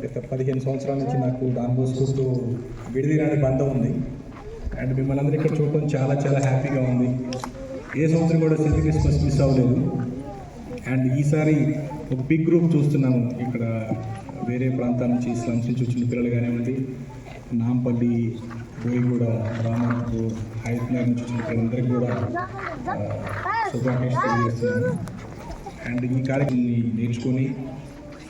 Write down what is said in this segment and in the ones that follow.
గత 15 సంవత్సరాల నుంచి నాకు డాన్ బోస్కోతో విడిదిరాని బంధం ఉంది. అండ్ మిమ్మల్ని అందరూ ఇక్కడ చూడటం చాలా చాలా హ్యాపీగా ఉంది. ఏ సంవత్సరం కూడా సిటీ క్రిస్మస్ మిస్ అవ్వలేదు. అండ్ ఈసారి ఒక బిగ్ గ్రూప్ చూస్తున్నాము. ఇక్కడ వేరే ప్రాంతాల నుంచి, స్లమ్స్ నుంచి వచ్చిన పిల్లలు కానివ్వండి, నాంపల్లి, బోయిగూడ, రామాపూర్, హైదరాబాద్ నుంచి వచ్చిన పిల్లలందరికీ కూడా శుభాకాంక్షలు తెలియజేస్తున్నాను. అండ్ ఈ కార్యక్రమాన్ని నేర్చుకొని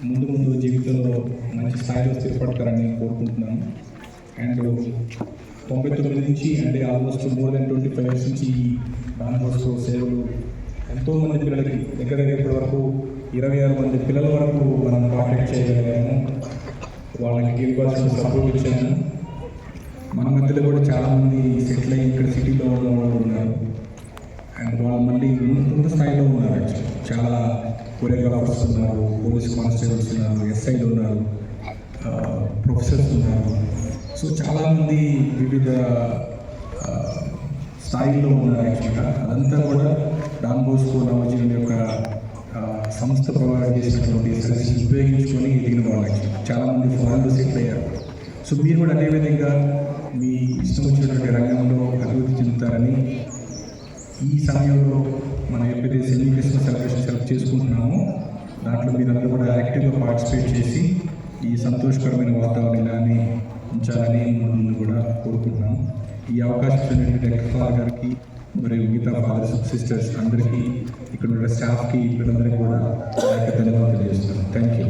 ముందు ముందు జీవితంలో మంచి స్థాయిలో స్థిరపడతారని కోరుకుంటున్నాను. అండ్ 99 నుంచి అంటే ఆల్మోస్ట్ మోర్ దెన్ 25 years నుంచి ఈ డాన్ బోస్కో సేవలు ఎంతోమంది పిల్లలకి దగ్గర ఇప్పటి వరకు 26 మంది పిల్లల వరకు మనం కాంటాక్ట్ చేయగలిగాము. వాళ్ళకి ఇవ్వాల్సిన సపోర్ట్ ఇచ్చాము. మన మధ్యలో కూడా చాలామంది సెటిల్ అయ్యి ఇక్కడ సిటీలో ఉన్న వాళ్ళు ఉన్నారు. అండ్ వాళ్ళు మళ్ళీ ఉన్నత స్థాయిలో ఉన్నారు. చాలా కొరియోగ్రాఫర్స్ ఉన్నారు, పోలీస్ కానిస్టేబుల్స్ ఉన్నారు, ఎస్ఐలు ఉన్నారు, ప్రొఫెసర్స్ ఉన్నారు. సో చాలామంది వివిధ స్థాయిలో ఉన్నారు. యాక్చువల్గా అదంతా కూడా డాన్ బోస్కో నవజీవన్ యొక్క సంస్థ ప్రొవైడ్ చేసినటువంటి సర్వీసెస్ ఉపయోగించుకొని ఎదిగిన వాళ్ళు చాలామంది ఫారెన్లో సెటిల్ అయ్యారు. సో మీరు కూడా అదేవిధంగా మీ ఇష్టం వచ్చినటువంటి రంగంలో అభివృద్ధి చెందుతారని ఈ సమయంలో మనం ఎప్పుడైతే సిటీ క్రిస్మస్ సెలబ్రేషన్ సెలబ్రేట్ చేసుకుంటున్నామో దాంట్లో మీరందరూ కూడా యాక్టివ్గా పార్టిసిపేట్ చేసి ఈ సంతోషకరమైన వాతావరణాన్ని ఉంచాలని ముందు కూడా కోరుకుంటున్నాను. ఈ అవకాశం ఇచ్చినటువంటి డైరెక్టర్ గారికి మరియు మిగతా ఫాదర్స్ సిస్టర్స్ అందరికీ, ఇక్కడ ఉన్న స్టాఫ్కి, వీళ్ళందరికీ కూడా ధన్యవాదాలు తెలియజేస్తున్నాను. Thank you.